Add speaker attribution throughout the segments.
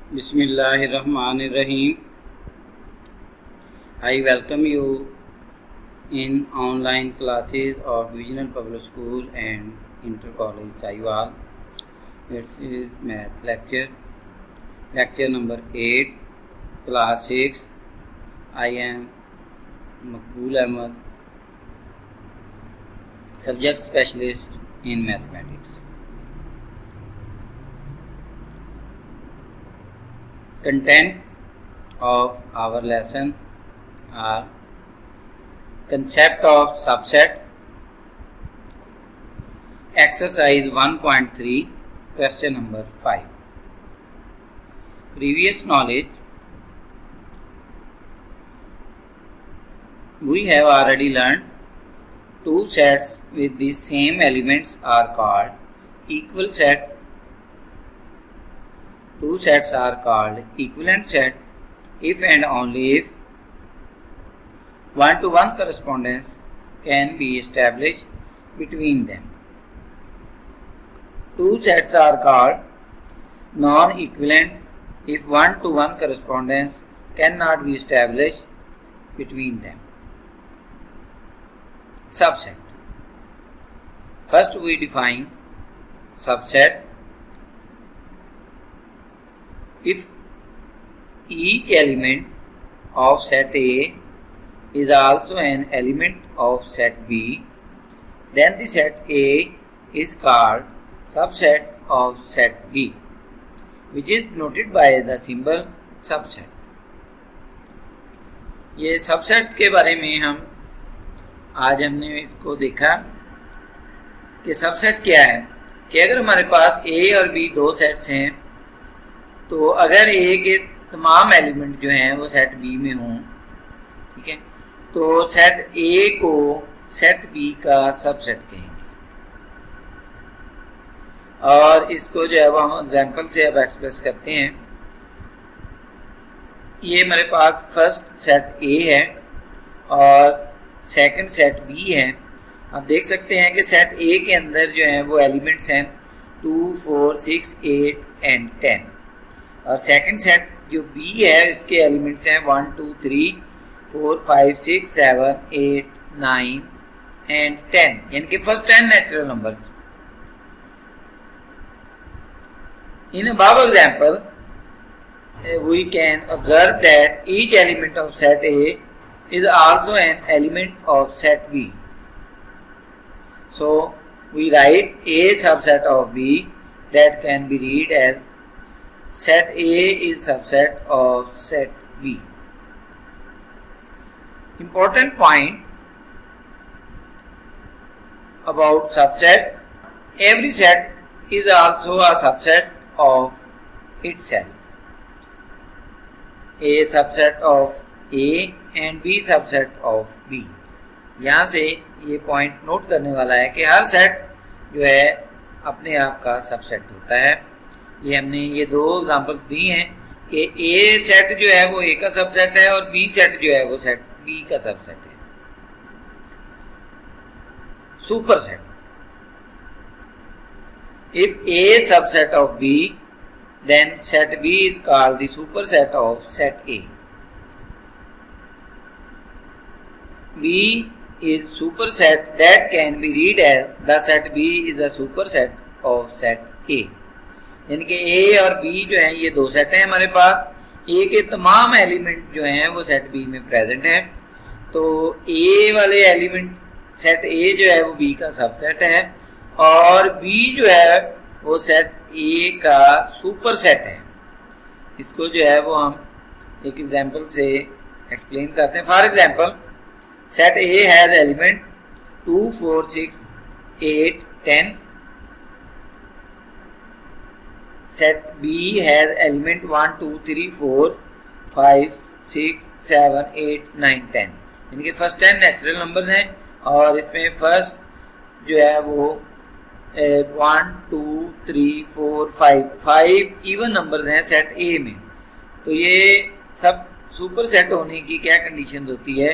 Speaker 1: Bismillahirrahmanirrahim. I welcome you in online classes of Visional Public School and Inter College Sahiwal. It is math lecture number 8, class 6. I am Maqbool Ahmed, subject specialist in mathematics. Content of our lesson are concept of subset, exercise 1.3, question number 5. Previous knowledge. We have already learned two sets with the same elements are called equal set. Two sets are called equivalent set if and only if one-to-one correspondence can be established between them. Two sets are called non-equivalent if one-to-one correspondence cannot be established between them. Subset. First we define subset. If each element of set A is also an element of set B, then the set A is called subset of set B, which is denoted by the symbol subset. ये subsets के बारे में आज हमने इसको देखा कि subset क्या है, कि अगर हमारे पास A और B दो सेट्स हैं तो अगर A के तमाम एलिमेंट जो हैं वो सेट B में हों, ठीक है, तो सेट A को सेट B का सबसेट कहेंगे। और इसको जो है वो हम एग्जांपल से अब एक्सप्रेस करते हैं। ये हमारे पास फर्स्ट सेट A है और सेकंड सेट B है। आप देख सकते हैं कि सेट A के अंदर जो हैं वो एलिमेंट्स हैं 2, 4, 6, 8 एंड 10, और सेकंड सेट जो B है इसके एलिमेंट्स हैं 1, 2, 3, 4, 5, 6, 7, 8, 9 एंड 10, यानी कि first 10 natural numbers. In above example, we can observe that each element of set A is also an element of set B. So we write A subset of B that can be read as set A is subset of set B. Important point about subset: every set is also a subset of itself. A subset of A and B subset of B. यहाँ से ये point note करने वाला है कि हर set जो है अपने आप का सबसेट होता है। ये हमने ये दो एग्जांपल्स दी हैं कि A सेट जो है वो A का सबसेट है और B सेट जो है वो सेट B का सबसेट है। Super set: if A subset of B, then set B is called the superset of set A. B is superset that can be read as the set B is a superset of set A. यानी कि A और B जो हैं ये दो set हैं हमारे पास। A के तमाम एलिमेंट जो हैं वो सेट B में प्रेजेंट हैं, तो A वाले एलिमेंट सेट A जो है वो B का सबसेट है और B जो है वो सेट A का सुपर सेट है। इसको जो है वो हम एक एग्जांपल से एक्सप्लेन करते हैं। For example, set A has element 2, 4, 6, 8, 10. Set B has element 1, 2, 3, 4, 5, 6, 7, 8, 9, 10, यानी कि फर्स्ट 10 नेचुरल नंबर हैं और इसमें फर्स्ट जो है वो 1, 2, 3, 4, 5 इवन नंबर हैं सेट A में। तो ये सब सुपर सेट होने की क्या कंडीशन होती है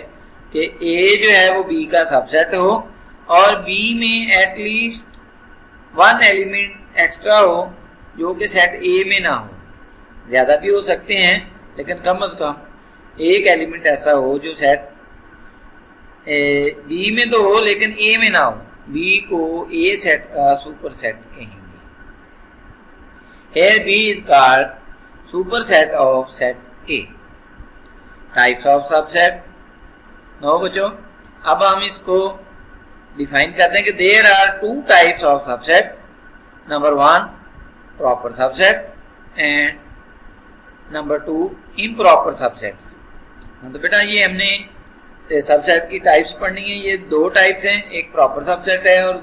Speaker 1: कि A जो है वो B का सबसेट हो और B में एटलीस्ट वन एलिमेंट एक्स्ट्रा हो जो कि सेट ए में ना हो। ज़्यादा भी हो सकते हैं, लेकिन कम से कम एक एलिमेंट ऐसा हो जो सेट बी में तो हो लेकिन ए में ना हो। बी को ए सेट का सुपर सेट कहेंगे। Here B is called superset of set A. Types of subset. नो बच्चों, अब हम इसको डिफाइन करते हैं कि there are two types of subset. Number 1 proper subset and number 2 improper subsets. तो बेटा ये हमने सबसेट की टाइप्स पढ़नी है। ये दो टाइप्स हैं, एक प्रॉपर सबसेट है और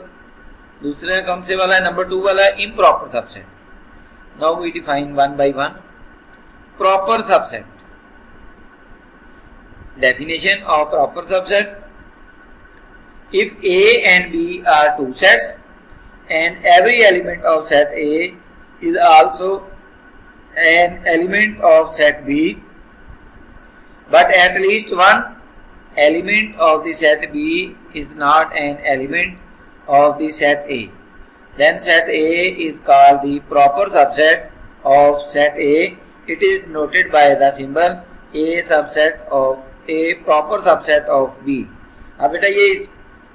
Speaker 1: दूसरा कौन से वाला है, नंबर 2 वाला improper subset. Now we define one by one. Proper subset. Definition of proper subset. If A and B are two sets and every element of set A is also an element of set B, but at least one element of the set B is not an element of the set A, then set A is called the proper subset of set A. It is denoted by the symbol A subset of A proper subset of B. अब बेटा ये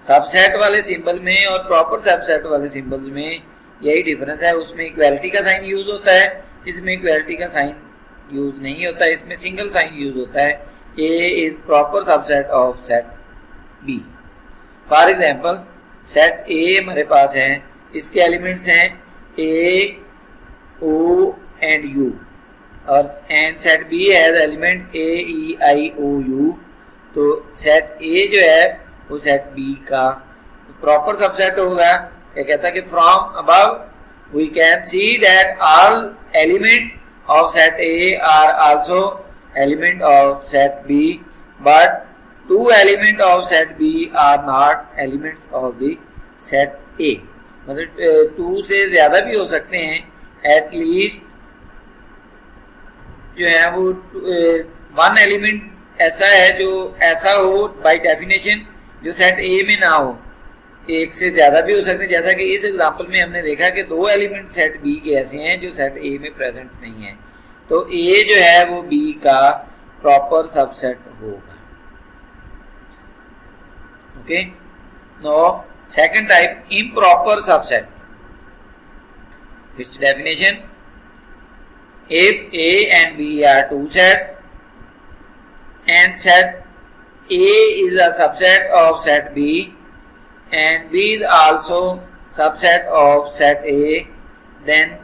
Speaker 1: subset वाले symbol में और proper subset वाले symbol में यही difference है। उसमें इक्वालिटी का साइन यूज होता है, इसमें इक्वालिटी का साइन यूज नहीं होता, इसमें सिंगल साइन यूज होता है। A is proper subset of set B. For example set A हमारे पास है, इसके एलिमेंट्स हैं A, O एंड U और सेट B है element A, E, I, O, U। तो सेट A जो है वो सेट B का प्रॉपर सबसेट होगा। क्या कहता है कि from above we can see that all elements of set A are also element of set B, but two element of set B are not elements of the set A। मतलब 2 से ज्यादा भी हो सकते हैं, एटलीस्ट जो है वो 1 एलिमेंट ऐसा है जो ऐसा हो बाय डेफिनेशन जो सेट ए में ना हो। एक से ज्यादा भी हो सकते हैं, जैसा कि इस एग्जांपल में हमने देखा कि 2 एलिमेंट सेट बी के ऐसे हैं जो सेट ए में प्रेजेंट नहीं है। तो ए जो है वो बी का प्रॉपर सबसेट होगा। Okay, no second type improper subset. Its definition: if A and B are two sets and set A is a subset of set B and B is also subset of set A, then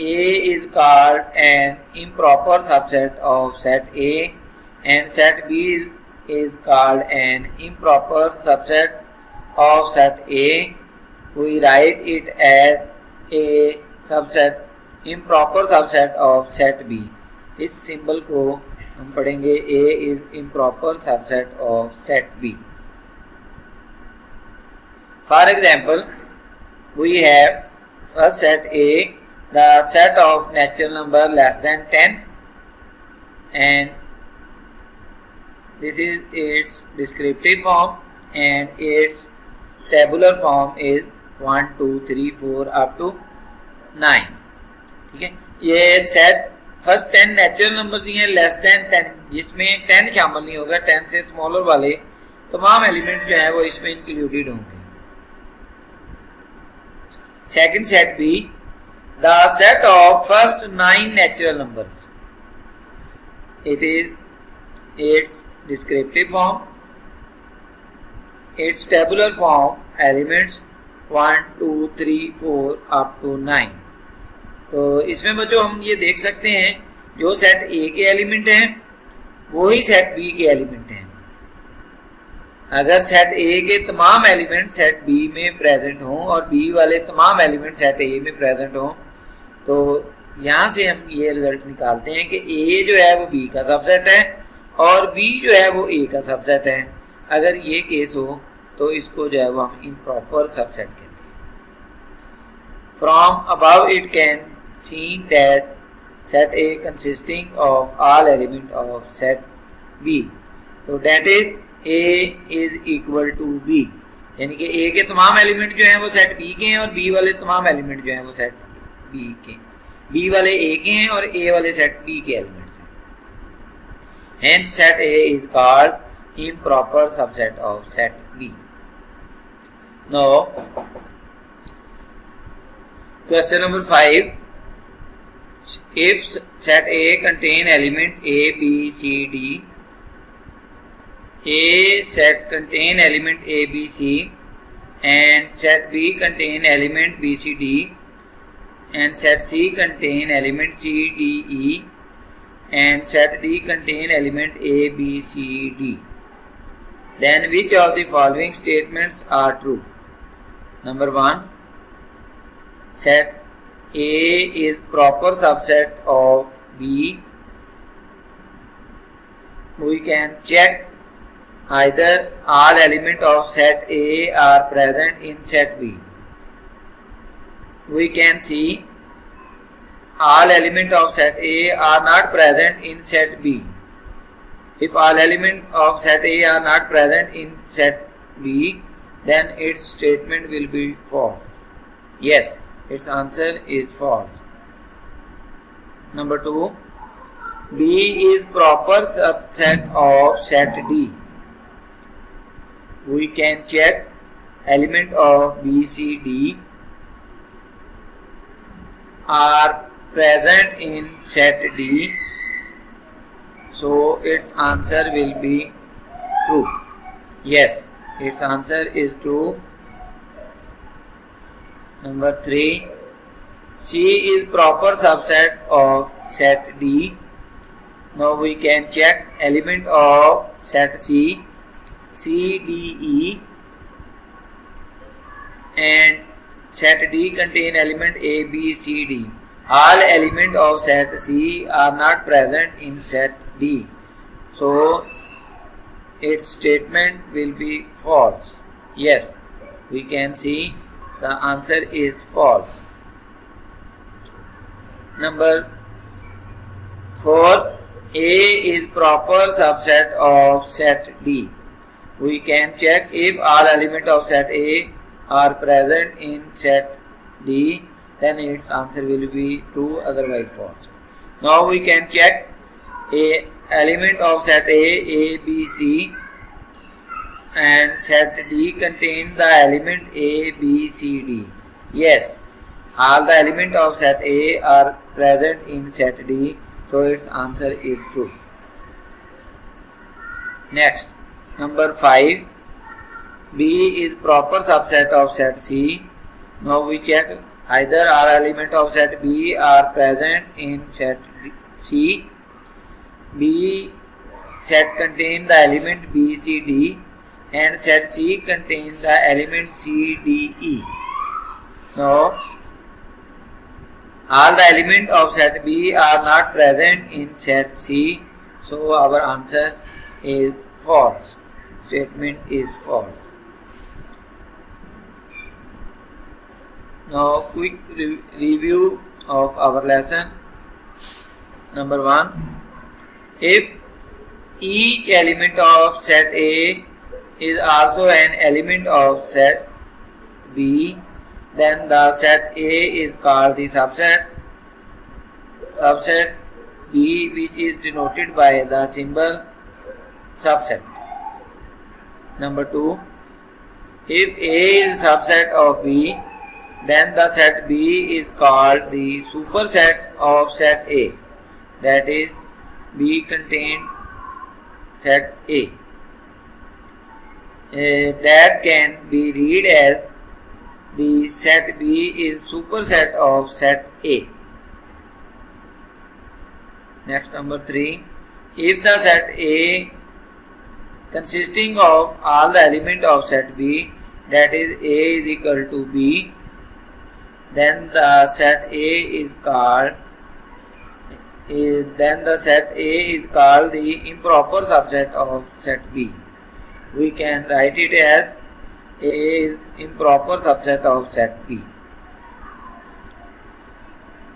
Speaker 1: A is called an improper subset of set A and set B is called an improper subset of set A. We write it as a subset, improper subset of set B. इस symbol को हम पढ़ेंगे A is improper subset of set B. For example, we have first set A, the set of natural number less than 10, and this is its descriptive form and its tabular form is 1 2 3 4 up to 9। ठीक है, ये set first 10 natural number दिए हैं less than 10, जिसमें 10 शामिल नहीं होगा। 10 से स्मॉलर वाले तमाम एलिमेंट जो है वो इसमें इंक्लूडेड होंगे। Second set B, the set of first 9 natural numbers, it is its descriptive form, its tabular form elements 1 2 3 4 up to 9। तो इसमें बच्चों हम ये देख सकते हैं जो सेट ए के एलिमेंट हैं वही सेट बी के एलिमेंट हैं। अगर सेट ए के तमाम एलिमेंट सेट बी में प्रेजेंट हों और बी वाले तमाम एलिमेंट सेट ए में प्रेजेंट हों, तो यहाँ से हम ये रिजल्ट निकालते हैं कि ए जो है वो बी का सबसेट है और बी जो है वो ए का सबसेट है। अगर ये केस हो तो इसको जो है वो हम इम्प्रॉपर सबसेट कहते हैं। From above it can seen that set A consisting of all element of set B, तो that is A is equal to B, यानी कि ए के तमाम एलिमेंट जो हैं वो सेट बी के हैं और बी वाले तमाम एलिमेंट जो हैं वो सेट बी के। बी वाले ए के हैं और ए वाले सेट बी के एलिमेंट्स हैं। Hence set A is called improper subset of set B. Now question number 5. If set A contain element A, B, C, D, A set contain element A, B, C, and set B contain element B, C, D, and set C contain element C, D, E, and set D contain element A, B, C, D, then which of the following statements are true? Number 1. Set A is proper subset of B. We can check either all elements of set A are present in set B. We can see all elements of set A are not present in set B. If all elements of set A are not present in set B, then its statement will be false. Yes, its answer is false. Number 2. B is proper subset of set D. We can check element of B, C, D are present in set D, so its answer will be true. Yes, its answer is true. Number 3. C is proper subset of set D. Now we can check element of set C, C, D, E, and set D contain element A, B, C, D. All elements of set C are not present in set D, so its statement will be false. Yes, we can see the answer is false. Number 4. A is proper subset of set D. We can check if all elements of set A are present in set D, then its answer will be true, otherwise false. Now we can check a element of set A, B, C, and set D contain the element A, B, C, D. Yes, all the elements of set A are present in set D, so its answer is true. Next, number 5. B is proper subset of set C. Now we check either all elements of set B are present in set C. B set contain the element B, C, D, and set C contains the element C, D, E. Now all the elements of set B are not present in set C, so our answer is false. Statement is false. Now quick review of our lesson. Number 1. If each element of set A is also an element of set B, then the set A is called the subset B, which is denoted by the symbol subset. Number 2. If A is a subset of B, then the set B is called the superset of set A, that is, B contains set A. That can be read as the set B is superset of set A. Next, number 3. If the set A consisting of all the elements of set B, that is A is equal to B, then the set A is called the improper subset of set B. We can write it as A is improper subset of set B.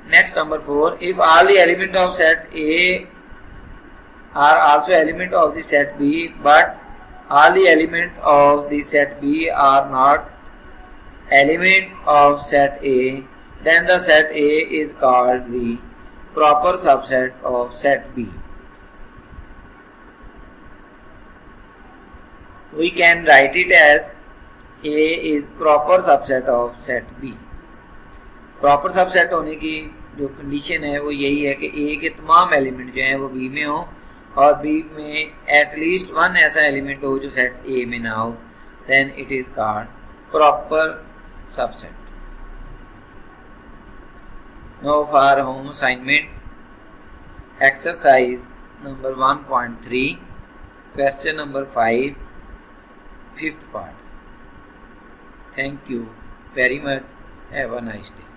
Speaker 1: Next, number 4. If all the elements of set A are also elements of the set B, but all the elements of the set B are not element of set A, then the set A is called the proper subset of set B. We can write it as A is proper subset of set B. Proper subset होने की जो condition है वो यही है कि A के तमाम एलिमेंट जो हैं वो B में हो और B में एटलीस्ट वन ऐसा एलिमेंट हो जो सेट A में ना हो, then it is called proper subset. Now for home assignment exercise number 1.3 question number 5 5th part. Thank you very much. Have a nice day.